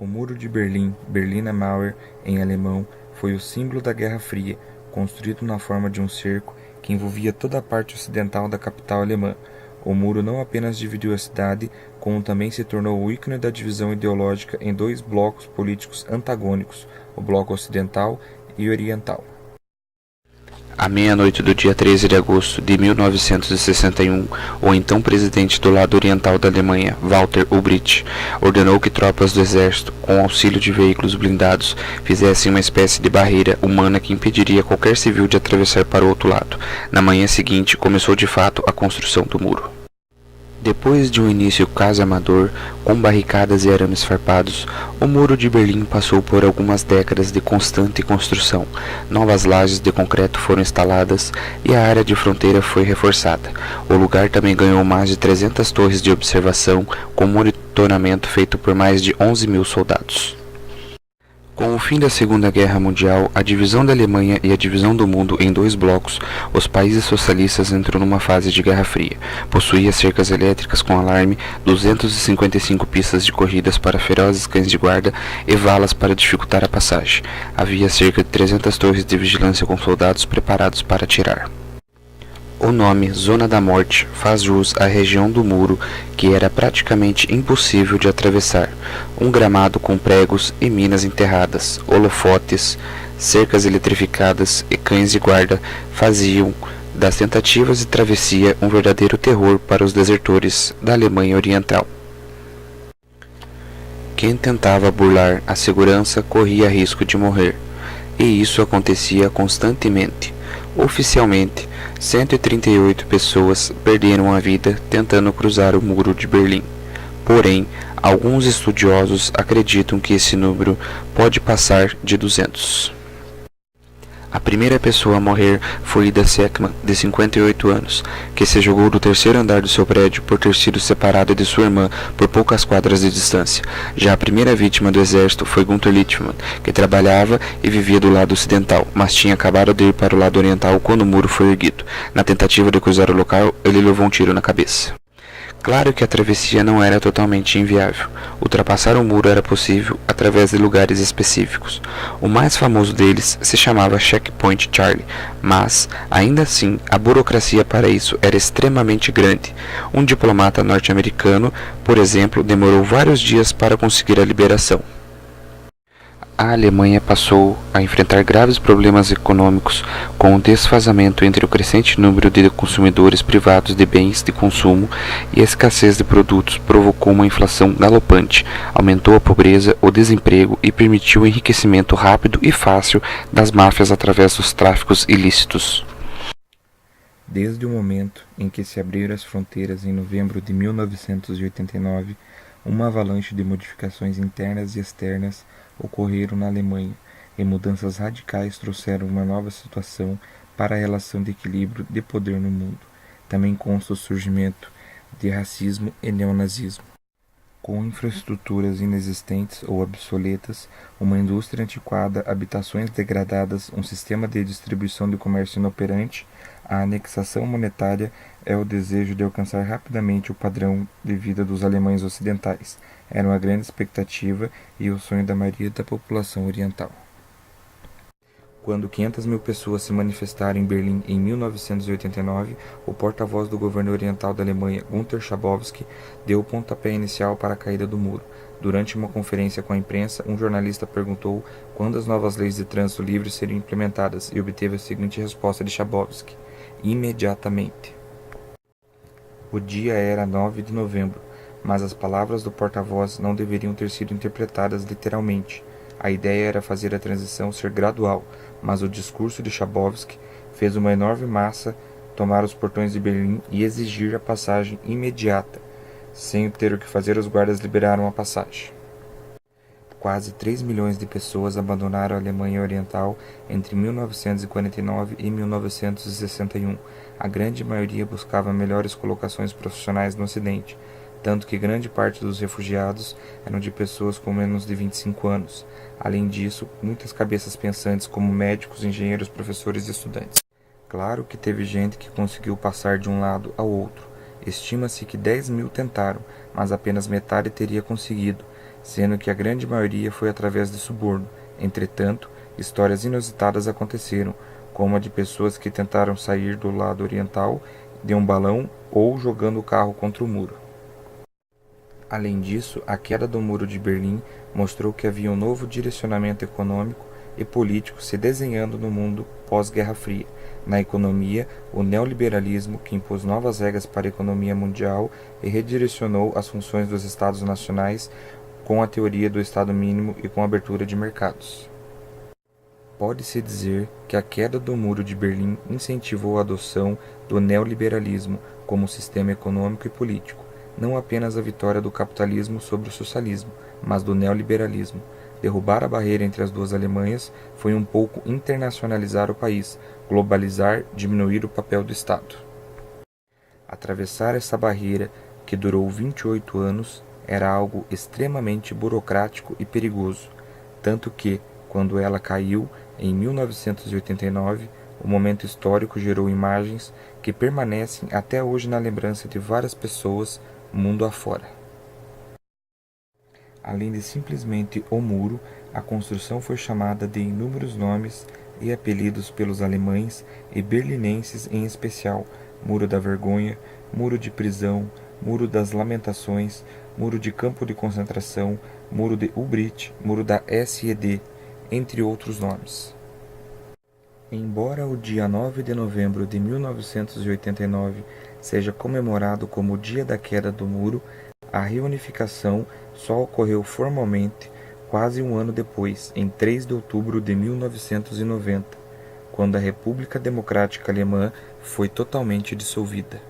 O Muro de Berlim, Berliner Mauer em alemão, foi o símbolo da Guerra Fria, construído na forma de um cerco que envolvia toda a parte ocidental da capital alemã. O muro não apenas dividiu a cidade, como também se tornou o ícone da divisão ideológica em dois blocos políticos antagônicos, o bloco ocidental e oriental. À meia-noite do dia 13 de agosto de 1961, o então presidente do lado oriental da Alemanha, Walter Ulbricht, ordenou que tropas do exército, com auxílio de veículos blindados, fizessem uma espécie de barreira humana que impediria qualquer civil de atravessar para o outro lado. Na manhã seguinte, começou de fato a construção do muro. Depois de um início quase amador, com barricadas e arames farpados, o Muro de Berlim passou por algumas décadas de constante construção. Novas lajes de concreto foram instaladas e a área de fronteira foi reforçada. O lugar também ganhou mais de 300 torres de observação, com monitoramento feito por mais de 11 mil soldados. Com o fim da Segunda Guerra Mundial, a divisão da Alemanha e a divisão do mundo em dois blocos, os países socialistas entrou numa fase de Guerra Fria. Possuía cercas elétricas com alarme, 255 pistas de corridas para ferozes cães de guarda e valas para dificultar a passagem. Havia cerca de 300 torres de vigilância com soldados preparados para atirar. O nome Zona da Morte faz jus à região do muro que era praticamente impossível de atravessar. Um gramado com pregos e minas enterradas, holofotes, cercas eletrificadas e cães de guarda faziam das tentativas de travessia um verdadeiro terror para os desertores da Alemanha Oriental. Quem tentava burlar a segurança corria risco de morrer, e isso acontecia constantemente. Oficialmente, 138 pessoas perderam a vida tentando cruzar o Muro de Berlim. Porém, alguns estudiosos acreditam que esse número pode passar de 200. A primeira pessoa a morrer foi Ida Seckmann, de 58 anos, que se jogou do terceiro andar do seu prédio por ter sido separada de sua irmã por poucas quadras de distância. Já a primeira vítima do exército foi Gunther Littmann, que trabalhava e vivia do lado ocidental, mas tinha acabado de ir para o lado oriental quando o muro foi erguido. Na tentativa de cruzar o local, ele levou um tiro na cabeça. Claro que a travessia não era totalmente inviável. Ultrapassar o muro era possível através de lugares específicos. O mais famoso deles se chamava Checkpoint Charlie, mas, ainda assim, a burocracia para isso era extremamente grande. Um diplomata norte-americano, por exemplo, demorou vários dias para conseguir a liberação. A Alemanha passou a enfrentar graves problemas econômicos com o desfazamento entre o crescente número de consumidores privados de bens de consumo e a escassez de produtos provocou uma inflação galopante, aumentou a pobreza, o desemprego e permitiu o enriquecimento rápido e fácil das máfias através dos tráficos ilícitos. Desde o momento em que se abriram as fronteiras em novembro de 1989, uma avalanche de modificações internas e externas ocorreram na Alemanha, e mudanças radicais trouxeram uma nova situação para a relação de equilíbrio de poder no mundo. Também consta o surgimento de racismo e neonazismo. Com infraestruturas inexistentes ou obsoletas, uma indústria antiquada, habitações degradadas, um sistema de distribuição de comércio inoperante, a anexação monetária é o desejo de alcançar rapidamente o padrão de vida dos alemães ocidentais. Era uma grande expectativa e o sonho da maioria da população oriental. Quando 500 mil pessoas se manifestaram em Berlim em 1989, o porta-voz do governo oriental da Alemanha, Günter Schabowski, deu o pontapé inicial para a caída do muro. Durante uma conferência com a imprensa, um jornalista perguntou quando as novas leis de trânsito livre seriam implementadas e obteve a seguinte resposta de Schabowski: imediatamente. O dia era 9 de novembro, mas as palavras do porta-voz não deveriam ter sido interpretadas literalmente. A ideia era fazer a transição ser gradual, mas o discurso de Schabowski fez uma enorme massa tomar os portões de Berlim e exigir a passagem imediata. Sem ter o que fazer, os guardas liberaram a passagem. Quase 3 milhões de pessoas abandonaram a Alemanha Oriental entre 1949 e 1961. A grande maioria buscava melhores colocações profissionais no Ocidente, tanto que grande parte dos refugiados eram de pessoas com menos de 25 anos. Além disso, muitas cabeças pensantes como médicos, engenheiros, professores e estudantes. Claro que teve gente que conseguiu passar de um lado ao outro. Estima-se que 10 mil tentaram, mas apenas metade teria conseguido. sendo que a grande maioria foi através de suborno. Entretanto, histórias inusitadas aconteceram, como a de pessoas que tentaram sair do lado oriental de um balão ou jogando o carro contra o muro. Além disso, a queda do Muro de Berlim mostrou que havia um novo direcionamento econômico e político se desenhando no mundo pós-Guerra Fria. Na economia, o neoliberalismo, que impôs novas regras para a economia mundial e redirecionou as funções dos Estados nacionais com a teoria do Estado mínimo e com a abertura de mercados. Pode-se dizer que a queda do Muro de Berlim incentivou a adoção do neoliberalismo como sistema econômico e político, não apenas a vitória do capitalismo sobre o socialismo, mas do neoliberalismo. Derrubar a barreira entre as duas Alemanhas foi um pouco internacionalizar o país, globalizar, diminuir o papel do Estado. Atravessar essa barreira, que durou 28 anos, era algo extremamente burocrático e perigoso, tanto que, quando ela caiu, em 1989, o momento histórico gerou imagens que permanecem até hoje na lembrança de várias pessoas, mundo afora. Além de simplesmente o muro, a construção foi chamada de inúmeros nomes e apelidos pelos alemães e berlinenses em especial: Muro da Vergonha, Muro de Prisão, Muro das Lamentações, Muro de Campo de Concentração, Muro de Ulbricht, Muro da SED, entre outros nomes. Embora o dia 9 de novembro de 1989 seja comemorado como o dia da queda do muro, a reunificação só ocorreu formalmente quase um ano depois, em 3 de outubro de 1990, quando a República Democrática Alemã foi totalmente dissolvida.